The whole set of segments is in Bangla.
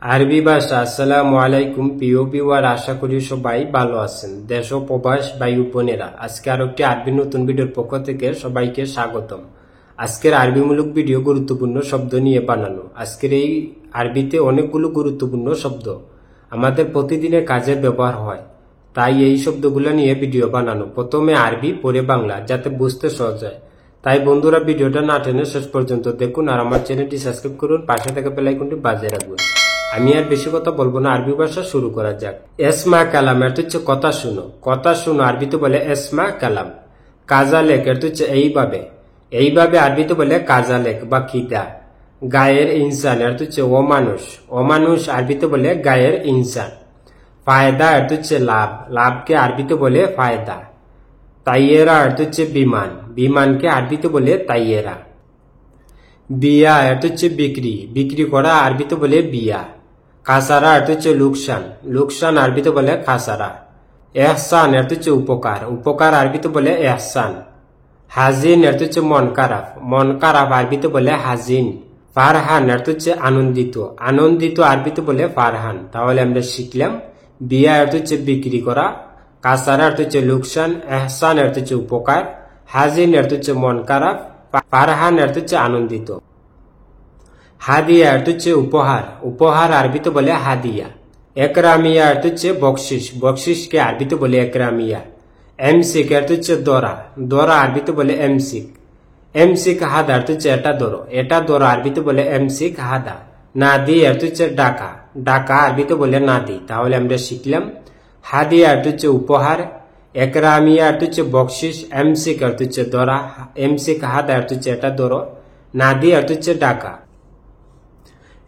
আরবি ভাষা। আসসালামু আলাইকুম প্রিয় ভিউয়ার, আশা করি সবাই ভালো আছেন। দেশ ও প্রবাস ভাই বোনেরা, আজকে আরো একটি আরবি নতুন ভিডিওর পক্ষ থেকে সবাইকে স্বাগতম। আজকের আরবিমূলক ভিডিও গুরুত্বপূর্ণ শব্দ নিয়ে বানানো। আজকের এই আরবিতে অনেকগুলো গুরুত্বপূর্ণ শব্দ আমাদের প্রতিদিনের কাজে ব্যবহার হয়, তাই এই শব্দগুলো নিয়ে ভিডিও বানানো। প্রথমে আরবি, পরে বাংলা, যাতে বুঝতে সহজ হয়। তাই বন্ধুরা, ভিডিওটা না টেনে শেষ পর্যন্ত দেখুন আর আমার চ্যানেলটি সাবস্ক্রাইব করুন, পাশে থাকা বেল আইকনটি বাজিয়ে রাখুন। আমি আর বেশি কথা বলবো না, আরবি ভাষা শুরু করা যাক। এসমা কালাম এর হচ্ছে কথা শুনো। কথা শুনো আরবিতে বলে এসমা কালাম। কাজালেক এর হচ্ছে এইভাবে। এইভাবে আরবিতে বলে কাজালেক বা কিদা। গায়ের ইনসান এর হচ্ছে অমানুষ। অমানুষ আরবিতে বলে গায়ের ইনসান। ফায়দা এর হচ্ছে লাভ। লাভকে আরবিতে বলে ফায়দা। তাইয়েরা এর হচ্ছে বিমান। বিমানকে আরবিতে বলে তাইয়েরা। বিয়া এর হচ্ছে বিক্রি। বিক্রি করা আরবিতে বলে বিয়া। খাসারা এর হচ্ছে লোকসান। লোকসান আরবিতে বলে খাসারা। এহসান এর হচ্ছে উপকার। উপকার আরবিতে বলে এহসান। হাজিন এর হচ্ছে মন খারাপ। মন খারাপ আরবিতে বলে হাজিন। ফারহান এর হচ্ছে আনন্দিত। আনন্দিত আরবিতে বলে ফারহান। তাহলে আমরা শিখলাম, বিয়া এর হচ্ছে বিক্রি করা, খাসারা এর হচ্ছে লোকসান, এহসান এর হচ্ছে উপকার, হাজিন এর হচ্ছে মন খারাপ, ফারহান এর হচ্ছে আনন্দিত। হাদিয়া এর হচ্ছে উপহার। উপহার আরবিতে বলে হাদিয়া। একরামিয়া এর হচ্ছে বকশিস। বকশিসকে আরবিতে বলে একরামিয়া। এমসিক এর হচ্ছে দরা। দরা আরবিতে বলে এমসিক। এমসিক হাদা এর হচ্ছে এটা ধরো। এটা ধরো আরবিতে বলে এমসিক হাদা। নাদি এর হচ্ছে ডাকা। ডাকা আরবিতে বলে নাদি। তাহলে আমরা শিখলাম, হাদিয়া এর হচ্ছে উপহার, একরামিয়া এর হচ্ছে বকশিস, এমসিক এর হচ্ছে দরা, এমসিক হাদা এর হচ্ছে এটা ধরো, নাদি এর হচ্ছে ডাকা।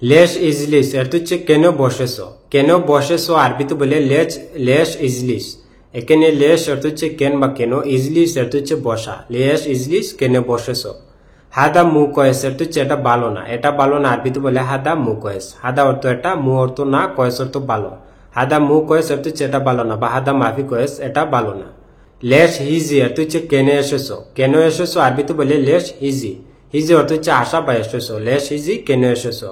লেশ ইজলিস এর হচ্ছে কেন বসেছ। কেন বসেছ আরবিতে বলে লেশ ইজলিস। এখানে লেশ অর্থ হচ্ছে কেন বা কেন, ইজলিস অর্থ হচ্ছে বসা। লেশ ইজলিস কেন বসেছ। হাদা মু কয়েস অর্থ হচ্ছে এটা ভালো না। এটা ভালো না আরবিতে বলে হাদা মু কয়েস। হাদা অর্থ এটা, মু অর্থ না, কয়েস অর্থ ভালো। হাদা মু কয়েস অর্থ হচ্ছে এটা ভালো না, বা হাদা মাফি কয়েস এটা ভালো না। লেশ হিজি অর্থ হচ্ছে কেন এসেছো। কেন এসেছো আরবিতে বলে লেশ হিজি। হিজি অর্থ হচ্ছে আশা বা এসেছো। লেশ হিজি কেন এসেছো।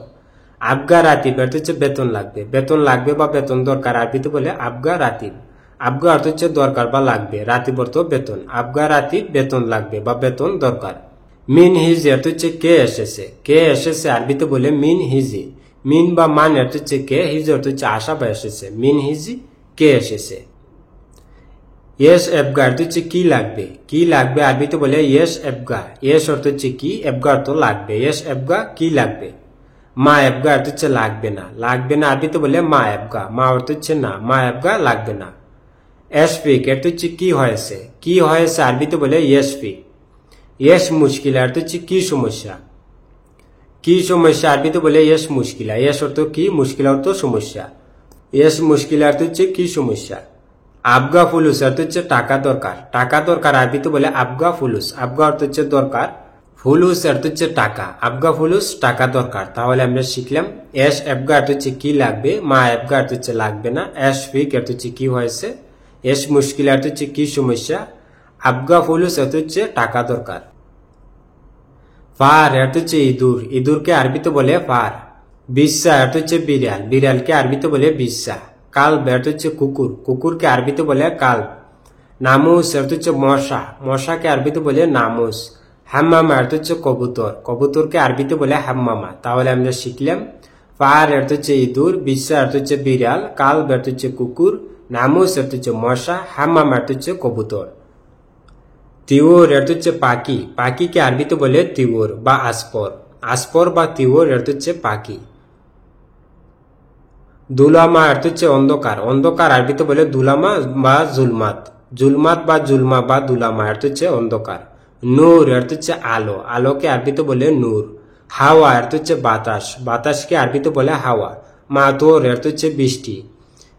আবগা রাতিব অর্থ হচ্ছে বেতন লাগবে। বেতন লাগবে বা বেতন দরকার আরবিতে বলে আবগা রাতিব। আবগা অর্থ হচ্ছে দরকার বা লাগবে, রাতিব অর্থ বেতন। আবগা রাতিব বেতন লাগবে বা বেতন দরকার। মিন হিজি অর্থ হচ্ছে কে এসেছে। কে এসেছে আরবিতে বলে মিন হিজি। মিন বা মান অর্থ হচ্ছে কে, হিজি অর্থ হচ্ছে আশা বা এসেছে। মিন হিজি কে এসেছে। ইয়েস এবগা অর্থ হচ্ছে কি লাগবে। কি লাগবে আরবিতে বলে ইয়েস এবগা। ইয়েস অর্থ হচ্ছে কি, এবগা অর্থ লাগবে। ইয়েস এবগা কি লাগবে। মা এবগা অর্থ হচ্ছে লাগবে না। লাগবে না আরবিতে বলে মা এবগা। মা অর্থ হচ্ছে না, মা এবগা লাগবে না। এসফিক এর হচ্ছে কি হয়েছে। কি হয়েছে আরবিতে বলে ইয়েসফিক। ইয়েস মুশকিল অর্থ হচ্ছে কি সমস্যা। কি সমস্যা আরবিতে বলে ইয়েস মুশকিলা। ইয়েস অর্থ কি, মুশকিল অর্থ সমস্যা। ইয়েস মুশকিল অর্থ হচ্ছে কি সমস্যা। আবগা ফুলুস অর্থ হচ্ছে টাকা দরকার। টাকা দরকার আরবিতে বলে আবগা ফুলুস। আবগা অর্থ হচ্ছে দরকার, ফুলুস অর্থ হচ্ছে টাকা। আবগা ফুলুস টাকা দরকার। তাহলে আমরা শিখলাম, এস এবগা অর্থ হচ্ছে কি লাগবে, মা এবগা অর্থ হচ্ছে লাগবে না, এস ফিক অর্থ হচ্ছে কি হয়েছে, এস মুশকিল অর্থ হচ্ছে কি সমস্যা, আবগা ফুলুস অর্থ হচ্ছে টাকা দরকার। ফার অর্থ হচ্ছে ইঁদুর। ইঁদুরকে আরবিতে বলে ফার। বিচ্ছা অর্থ হচ্ছে বিড়াল। বিড়ালকে আরবিতে বলে বিচ্ছা। কালব অর্থ হচ্ছে কুকুর। কুকুরকে আরবিতে বলে কালব। নামুস অর্থ হচ্ছে মশা। মশাকে আরবিতে বলে নামুস। হাম্মামা অর্থ হচ্ছে কবুতর। কবুতরকে আরবিতে বলে হাম্মামা। তাহলে আমরা শিখলাম, ফার অর্থ হচ্ছে ইঁদুর, বিচ্ছা অর্থ হচ্ছে বিড়াল, কালব অর্থ হচ্ছে কুকুর, নামুস অর্থ হচ্ছে মশা, হাম্মামা অর্থ হচ্ছে কবুতর। তিউর অর্থ হচ্ছে পাখি। পাখিকে আরবিতে বলে তিউর বা আসপর। আসপর বা তিউর অর্থ হচ্ছে পাখি। দুলামা অর্থ হচ্ছে অন্ধকার। অন্ধকার আরবিতে বলে দুলামা বা জুলমাত। জুলমাত বা জুলমা বা দুলামা অর্থ হচ্ছে অন্ধকার। নূর অর্থ হচ্ছে আলো। আলোকে আরবিতে বলে নূর। হাওয়া অর্থ হচ্ছে বাতাস। বাতাসকে আরবিতে বলে হাওয়া। মাতর অর্থ হচ্ছে বৃষ্টি।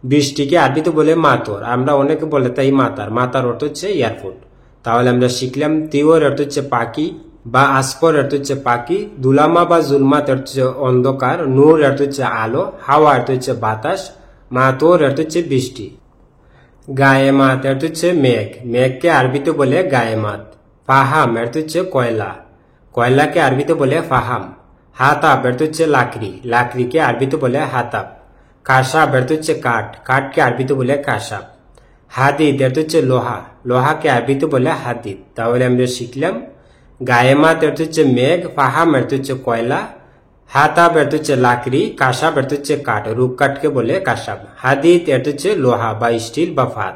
বৃষ্টিকে আরবিতে বলে মাতর। আমরা অনেকে বলে তাই মাতার। মাতার অর্থ হচ্ছে এয়ারপোর্ট। তাহলে আমরা শিখলাম, তিওর অর্থ হচ্ছে পাখি বা আসপর অর্থ হচ্ছে পাখি, দুলামা বা জুলমাত অর্থ হচ্ছে অন্ধকার, নূর অর্থ হচ্ছে আলো, হাওয়া অর্থ হচ্ছে বাতাস, মাতর অর্থ হচ্ছে বৃষ্টি। গায়েমাত অর্থ হচ্ছে মেঘ। মেঘকে আরবিতে বলে গায়েমাত। ফাহাম অর্থ হচ্ছে কয়লা। কয়লাকে আরবিতে বলে ফাহাম। হাতাব এর হচ্ছে লাকড়ি, লাকড়িকে আরবিতে বলে হাতাব। কাসাব এর হচ্ছে কাঠ, কাঠকে আরবিতে বলে কাসাব। হাদিদ এর হচ্ছে লোহা, লোহাকে আরবিতে বলে হাদিদ। তাহলে আমরা শিখলাম গায়েমাত এর হচ্ছে মেঘ, ফাহাম এর হচ্ছে কয়লা, হাতাব এর হচ্ছে লাকড়ি, কাসাব এর হচ্ছে কাঠ, রূপকাঠকে বলে কাসাব। হাদিদ এর হচ্ছে লোহা বা স্টিল বা ফাত।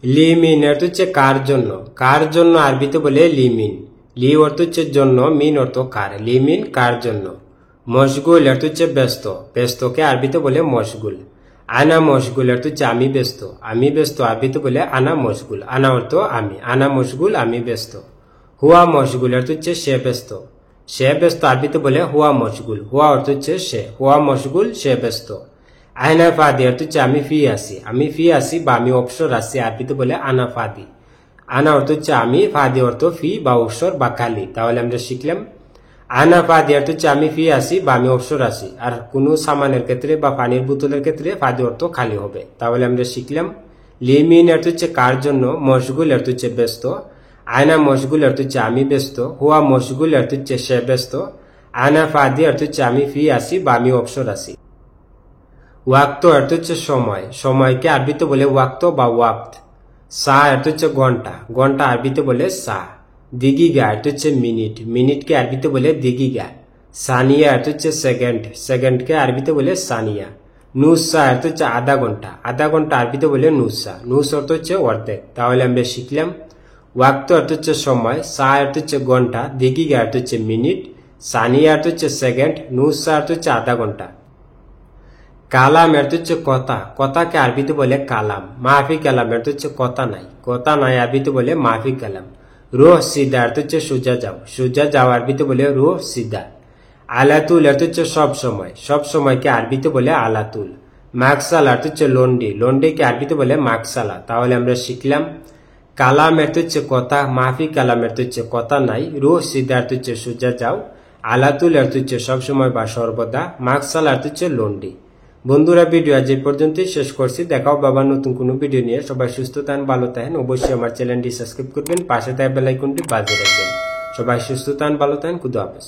লিমিন এর হচ্ছে কার জন্য, কার জন্য আরবিতে বলে লিমিন। লি অর্থ হচ্ছে জন্য, মিন অর্থ কার, লিমিন কার জন্য। মশগুল এর হচ্ছে ব্যস্ত, ব্যস্তকে আরবিতে বলে মশগুল। আনা মশগুল এর হচ্ছে আমি ব্যস্ত, আমি ব্যস্ত আরবিতে বলে আনা মশগুল, আনা অর্থ আমি, আনা মশগুল আমি ব্যস্ত। হুয়া মশগুল এর হচ্ছে সে ব্যস্ত, সে ব্যস্ত আরবিতে বলে হুয়া মশগুল, হুয়া অর্থ হচ্ছে সে, হুয়া মশগুল সে ব্যস্ত। আয়না ফাদি অর্থ হচ্ছে আমি ফি আসি, আমি ফি আসি বা আমি অবসর আসি আরবিতে বলে আনা ফাদি। আনা অর্থ হচ্ছে আমি, ফাদি অর্থ ফি বা অবসর বা খালি। তাহলে আমরা শিখলাম আনা ফাদি অর্থ হচ্ছে আমি ফি আসি বা আমি অবসর আসি। আর কোনো সামানের ক্ষেত্রে বা পানির বোতলের ক্ষেত্রে ফাদি অর্থ খালি হবে। তাহলে আমরা শিখলাম লিমিন অর্থ হচ্ছে কার জন্য, মশগুল অর্থ হচ্ছে ব্যস্ত, আয়না মশগুল অর্থ হচ্ছে আমি ব্যস্ত, হুয়া মশগুল অর্থ হচ্ছে সে ব্যস্ত, আনা ফাদি অর্থ হচ্ছে আমি ফি আসি বা আমি অবসর আসি। ওয়াক্ত অর্থ হচ্ছে সময়, সময়কে আরবিতে বলে ওয়াক্ত বা ওয়াক্ত। সা অর্থ হচ্ছে ঘন্টা, ঘন্টা আরবিতে বলে সা। দিগিগা অর্থ হচ্ছে মিনিট, মিনিটকে আরবিতে বলে দিগিগা। সানিয়া অর্থ হচ্ছে সেকেন্ড, সেকেন্ডকে আরবিতে বলে সানিয়া। নুসা অর্থ হচ্ছে আধা ঘন্টা, আধা ঘন্টা আরবিতে বলে নুসা, নুস অর্থ হচ্ছে অর্ধেক। তাহলে আমরা শিখলাম ওয়াক্ত অর্থ হচ্ছে সময়, সা অর্থ হচ্ছে ঘন্টা, দিগিগা অর্থ হচ্ছে মিনিট, সানিয়া অর্থ হচ্ছে সেকেন্ড, নুসা অর্থ হচ্ছে আধা ঘন্টা। কালাম এর হচ্ছে কথা, কথাকে আরবিতে বলে কালাম। মাফি কালাম এর হচ্ছে কথা নাই, কথা নাই আরবিতে বলে মাফি কালাম। রুহ সিদা এর হচ্ছে সোজা যাও, সোজা যাও আরবিতে বলে রুহ সিদা। আলাতুল এর হচ্ছে সব সময়, সব সময়কে আরবিতে বলে আলাতুল। মাকসালা এর হচ্ছে লন্ডি, লন্ডিকে আরবিতে বলে মাকসালা। তাহলে আমরা শিখলাম কালাম এর হচ্ছে কথা, মাফি কালাম এর হচ্ছে কথা নাই, রুহ সিদা এর হচ্ছে সোজা যাও, আলাতুল এর হচ্ছে সবসময় বা সর্বদা, মাকসালা এর হচ্ছে লন্ডি। বন্ধুরা ভিডিও আজ এই পর্যন্তই শেষ করছি, দেখাও বাবা নতুন কোনো ভিডিও নিয়ে। সবাই সুস্থ থাকেন, ভালো থাকেন, অবশ্যই আমার চ্যানেলটি সাবস্ক্রাইব করবেন, পাশে থাকা বেল আইকনটি বাজিয়ে রাখবেন। সবাই সুস্থ থাকেন, ভালো থাকেন, খুদা হাফেজ।